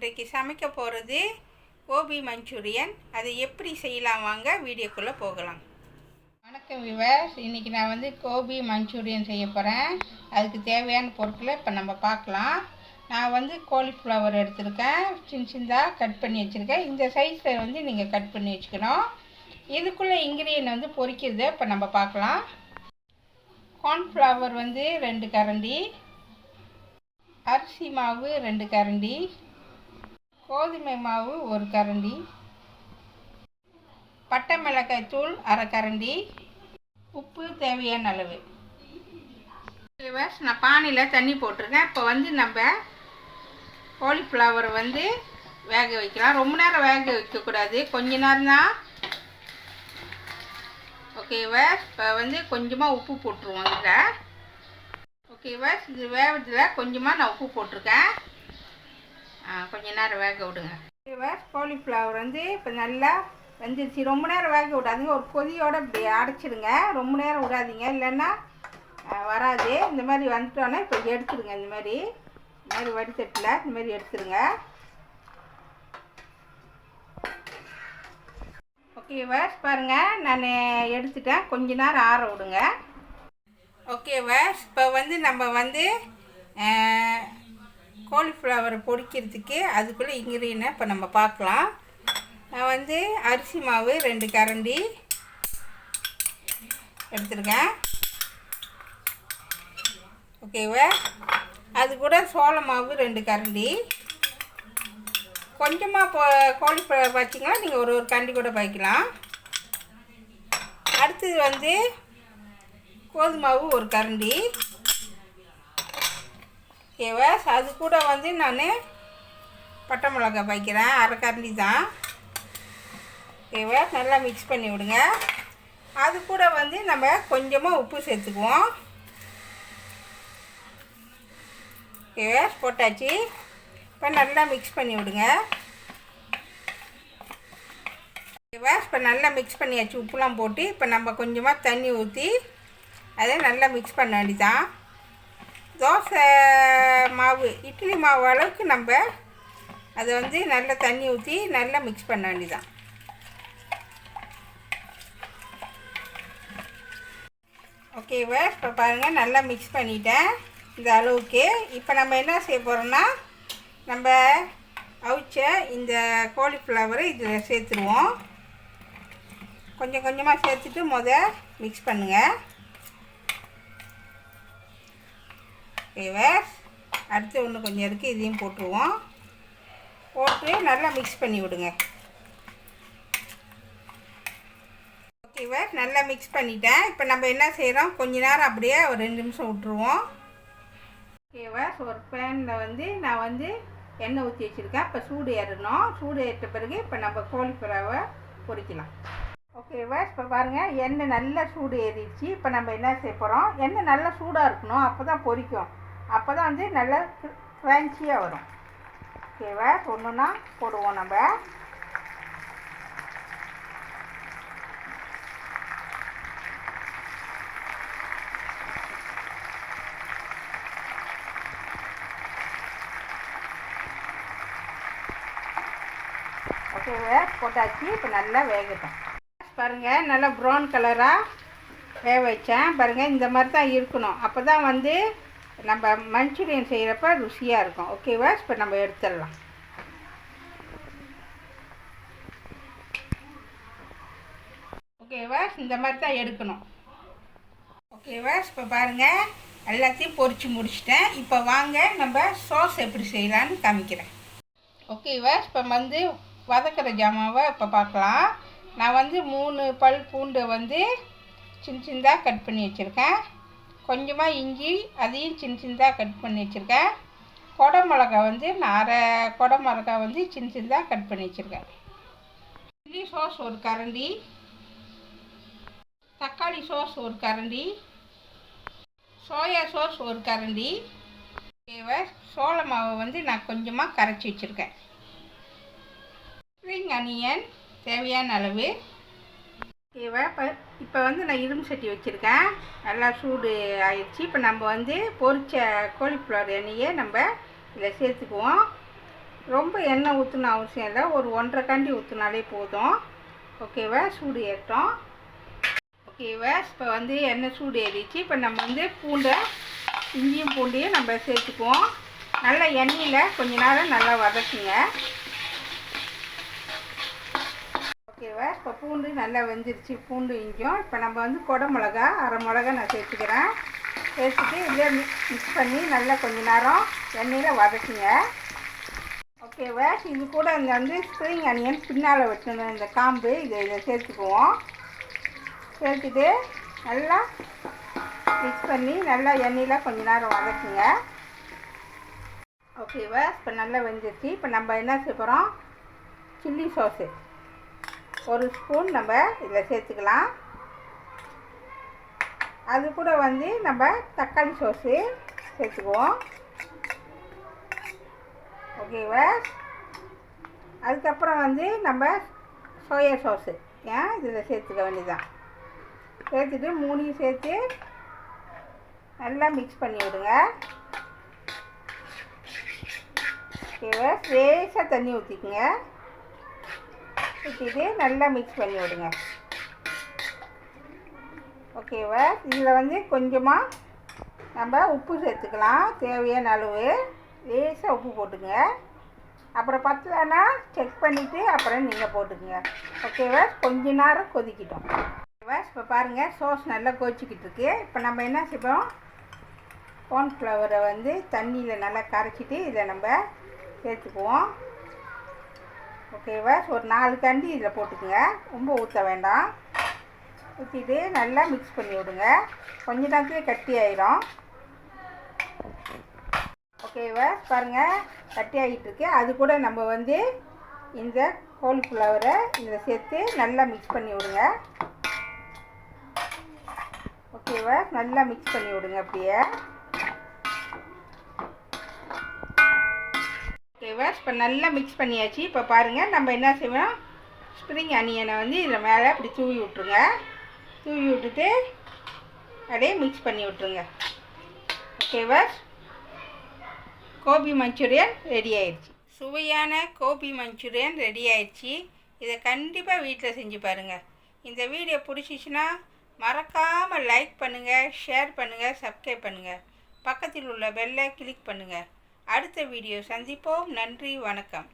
இன்றைக்கு சமைக்க போகிறது கோபி மஞ்சூரியன். அதை எப்படி செய்யலாம் வாங்க வீடியோக்குள்ளே போகலாம். வணக்கம் விவர்ஸ், இன்றைக்கி நான் கோபி மஞ்சூரியன் செய்ய போகிறேன். அதுக்கு தேவையான பொருட்களை இப்போ நம்ம பார்க்கலாம். நான் காலிஃப்ளவர் எடுத்திருக்கேன், சின்னதாக கட் பண்ணி வச்சுருக்கேன். இந்த சைஸில் நீங்கள் கட் பண்ணி வச்சுக்கணும். இதுக்குள்ளே இன்க்ரீடியன்ட் பொரிக்கிறத இப்போ நம்ம பார்க்கலாம். கார்ன்ஃப்ளவர் 2 கரண்டி, அரிசி மாவு 2 கரண்டி, கோதுமை மாவு 1 கரண்டி, பட்டை மிளகாய் தூள் அரை கரண்டி, உப்பு தேவையான அளவு. நான் பானையில் தண்ணி போட்டிருக்கேன். இப்போ நம்ம காலிஃப்ளவரை வேக வைக்கலாம். ரொம்ப நேரம் வேக வைக்கக்கூடாது, கொஞ்ச நேரம் தான். ஓகேவா? இப்போ கொஞ்சமாக உப்பு போட்டுருவோம் இதில். ஓகேவா? இது வேகத்தில் கொஞ்சமாக நான் உப்பு போட்டிருக்கேன். கொஞ்ச நேரம் வேக விடுங்க. ஓகேவா? காலிஃப்ளவர் இப்போ நல்லா வெந்துருச்சு. ரொம்ப நேரம் வேக விடாதீங்க, ஒரு கொதியோடு இப்படி அடைச்சிடுங்க. ரொம்ப நேரம் விடாதீங்க, இல்லைன்னா வராது. இந்த மாதிரி வந்துட்டோன்னே இப்போ எடுத்துடுங்க. இந்த மாதிரி வடித்தட்டில் இந்த மாதிரி எடுத்துடுங்க. ஓகேவா? பாருங்கள், நான் எடுத்துட்டேன். கொஞ்ச நேரம் ஆற விடுங்க. ஓகேவா? இப்போ நம்ம காலிஃப்ளவரை பொரிக்கிறதுக்கு அதுக்குள்ளே இன்க்ரீடியன்ட் இப்போ நம்ம பார்க்கலாம். நான் அரிசி மாவு 2 கரண்டி எடுத்துருக்கேன். ஓகேவா? அது கூட சோள மாவு 2 கரண்டி. கொஞ்சமாக காலிஃப்ளவர் வச்சிங்கன்னா நீங்கள் ஒரு கரண்டி கூட பாய்க்கலாம். அடுத்தது கோதுமை மாவு 1 கரண்டி. ஓகேவா? அது கூட நான் பட்டை மிளகாய் பாய்க்கிறேன், அரை கரண்டி தான். ஓகேவா? நல்லா மிக்ஸ் பண்ணி விடுங்க. அது கூட நம்ம கொஞ்சமாக உப்பு சேர்த்துக்குவோம். ஓகேவா? போட்டாச்சு. இப்போ நல்லா மிக்ஸ் பண்ணி விடுங்க. ஓகேவா? இப்போ நல்லா மிக்ஸ் பண்ணியாச்சு. உப்புலாம் போட்டு இப்போ நம்ம கொஞ்சமாக தண்ணி ஊற்றி அதை நல்லா மிக்ஸ் பண்ண வேண்டியதான். தோசை மாவு, இட்லி மாவு அளவுக்கு நம்ம அதை நல்லா தண்ணி ஊற்றி நல்லா மிக்ஸ் பண்ண வேண்டியதான். ஓகேவா? இப்போ பாருங்கள், நல்லா மிக்ஸ் பண்ணிட்டேன் இந்த அளவுக்கு. இப்போ நம்ம என்ன செய்ய போகிறோம்னா, நம்ம அவிச்ச இந்த காலிஃப்ளவரை இதில் சேர்த்துருவோம். கொஞ்சம் கொஞ்சமாக சேர்த்துட்டு மிக்ஸ் பண்ணுங்கள். ஓகேவா? அடுத்து ஒன்று கொஞ்சம் இருக்குது, இதையும் போட்டுருவோம். போட்டு நல்லா மிக்ஸ் பண்ணி விடுங்க. ஓகேவா? நல்லா மிக்ஸ் பண்ணிட்டேன். இப்போ நம்ம என்ன செய்கிறோம், கொஞ்ச நேரம் அப்படியே ஒரு 2 நிமிஷம் விட்டுருவோம். ஓகேவா? ஒரு பேனில் நான் எண்ணெய் ஊற்றி வச்சுருக்கேன். இப்போ சூடு ஏறணும். சூடு ஏற்ற பிறகு இப்போ நம்ம காலிஃப்ளவரை பொரிக்கலாம். ஓகேவா? இப்போ பாருங்கள், எண்ணெய் நல்லா சூடு ஏறிடுச்சு. இப்போ நம்ம என்ன செய்ய போகிறோம், எண்ணெய் நல்லா சூடாக இருக்கணும், அப்போ தான் பொரிக்கும். அப்போ தான் நல்லா க்ரன்ச்சியாக வரும். ஓகேவா? ஒன்றுன்னா போடுவோம் நம்ம. ஓகேவா? போட்டாச்சு. இப்போ நல்லா வேகட்டும். பாருங்கள், நல்லா ப்ரௌன் கலராக வேக வச்சேன். பாருங்கள், இந்த மாதிரி தான் இருக்கணும். அப்போ தான் நம்ம மஞ்சூரியன் செய்கிறப்ப ருசியாக இருக்கும். ஓகேவா? இப்போ நம்ம எடுத்துடலாம். ஓகேவா? இந்த மாதிரி தான் எடுக்கணும். ஓகேவா? இப்போ பாருங்கள், எல்லாத்தையும் பொரித்து முடிச்சிட்டேன். இப்போ வாங்க நம்ம சாஸ் எப்படி செய்யலான்னு காமிக்கிறேன். ஓகேவா? இப்போ வதக்கிற ஜாமாவை இப்போ பார்க்கலாம். நான் 3 பல் பூண்டு சின்ன சின்னதாக கட் பண்ணி வச்சுருக்கேன். கொஞ்சமாக இஞ்சி, அதையும் சின்ன சின்னதாக கட் பண்ணி வச்சுருக்கேன். கொடை மிளகா நான் அரை கொடை மிளகா சின்ன சின்னதாக கட் பண்ணி வச்சுருக்கேன். சில்லி சாஸ் 1 கரண்டி, தக்காளி சாஸ் 1 கரண்டி, சோயா சாஸ் 1 கரண்டி. ஓகேவா? சோள மாவை நான் கொஞ்சமாக கரைச்சி வச்சுருக்கேன். ஸ்ப்ரிங் அனியன் தேவையான அளவு. ஓகேவா? இப்போ நான் இரும்பு சட்டி வச்சுருக்கேன். நல்லா சூடு ஆயிடுச்சு. இப்போ நம்ம பொரிச்ச காலிஃப்ளவர் எண்ணெயை நம்ம இதில் சேர்த்துக்குவோம். ரொம்ப எண்ணெய் ஊற்றணும் அவசியம் இல்லை, ஒரு 1.5 கண்டி ஊற்றினாலே போதும். ஓகேவா, சூடு ஏற்றோம். ஓகேவா, இப்போ வந்து எண்ணெய் சூடு ஏறிச்சு. இப்போ நம்ம வந்து இஞ்சியும் பூண்டையும் நம்ம சேர்த்துக்குவோம். நல்லா எண்ணெயில் கொஞ்ச நேரம் நல்லா வதக்குங்க. ஓகேவா, இப்போ பூண்டு நல்லா வெந்துருச்சு, பூண்டு இஞ்சும். இப்போ நம்ம வந்து குடமிளகா 1/2 மிளகா நான் சேர்த்துக்கிறேன். சேர்த்துட்டு இதில் மிக்ஸ் பண்ணி நல்லா கொஞ்ச நேரம் எண்ணெயில் வதக்குங்க. ஓகேவா, இது கூட இந்த வந்து ஸ்ப்ரிங் ஆனியன் பின்னால் வெட்டணும், இந்த காம்பு இதை சேர்த்துக்குவோம். சேர்த்துட்டு நல்லா மிக்ஸ் பண்ணி நல்லா எண்ணெயில் கொஞ்ச நேரம் வதக்குங்க. ஓகேவா, இப்போ நல்லா வெந்துருச்சு. இப்போ நம்ம என்ன செய்ய போகிறோம், சில்லி சாஸு 1 ஸ்பூன் நம்ம இதில் சேர்த்துக்கலாம். அது கூட வந்து நம்ம தக்காளி சாஸு சேர்த்துக்குவோம். ஓகேவா, அதுக்கப்புறம் வந்து நம்ம சோயா சாஸு இதில் சேர்த்துக்க வேண்டியதான். சேர்த்துட்டு 3 சேர்த்து நல்லா மிக்ஸ் பண்ணி விடுங்க. ஓகேவா, லேசாக தண்ணி ஊற்றிக்குங்க. ஊற்றிட்டு நல்லா மிக்ஸ் பண்ணி விடுங்க. ஓகேவா, இதில் வந்து கொஞ்சமாக நம்ம உப்பு சேர்த்துக்கலாம், தேவையான அளவு லேசாக உப்பு போட்டுக்குங்க. அப்புறம் பத்தலைன்னா செக் பண்ணிவிட்டு அப்புறம் நீங்கள் போட்டுக்குங்க. ஓகேவா, கொஞ்ச நேரம் கொதிக்கிட்டோம். ஓகேவா, இப்போ பாருங்கள் சாஸ் நல்லா கொதிச்சிக்கிட்டு இருக்கு. இப்போ நம்ம என்ன செய்வோம், கார்ன்ஃப்ளவரை வந்து தண்ணியில் நல்லா கரைச்சிட்டு இதில் நம்ம சேர்த்துக்குவோம். ஓகேவா, ஒரு 4 கண்டி இதில் போட்டுக்குங்க, ரொம்ப ஊற்ற வேண்டாம். ஊற்றிட்டு நல்லா மிக்ஸ் பண்ணி விடுங்க. கொஞ்ச நேரத்துலேயே கட்டி ஆயிரும். ஓகேவா, பாருங்கள் கட்டி ஆகிட்டு இருக்கு. அது கூட நம்ம வந்து இந்த காலிஃப்ளவரை இதில் சேர்த்து நல்லா மிக்ஸ் பண்ணி விடுங்க. ஓகேவா, நல்லா மிக்ஸ் பண்ணி விடுங்க அப்படியே. ஓகேவா, இப்போ நல்லா மிக்ஸ் பண்ணியாச்சு. இப்போ பாருங்கள் நம்ம என்ன செய்வோம், ஸ்ப்ரிங் ஆனியனை வந்து இதில் மேலே அப்படி தூவி விட்ருங்க. தூவி விட்டுட்டு அப்படியே மிக்ஸ் பண்ணி விட்ருங்க. ஓகேவா, கோபி மஞ்சூரியன் ரெடி ஆயிடுச்சு. சுவையான கோபி மஞ்சூரியன் ரெடி ஆயிடுச்சு. இதை கண்டிப்பாக வீட்டில் செஞ்சு பாருங்கள். இந்த வீடியோ பிடிச்சிச்சின்னா மறக்காமல் லைக் பண்ணுங்கள், ஷேர் பண்ணுங்கள், சப்ஸ்கிரைப் பண்ணுங்கள். பக்கத்தில் உள்ள பெல்லை கிளிக் பண்ணுங்கள். அடுத்த வீடியோ சந்திப்போம். நன்றி, வணக்கம்.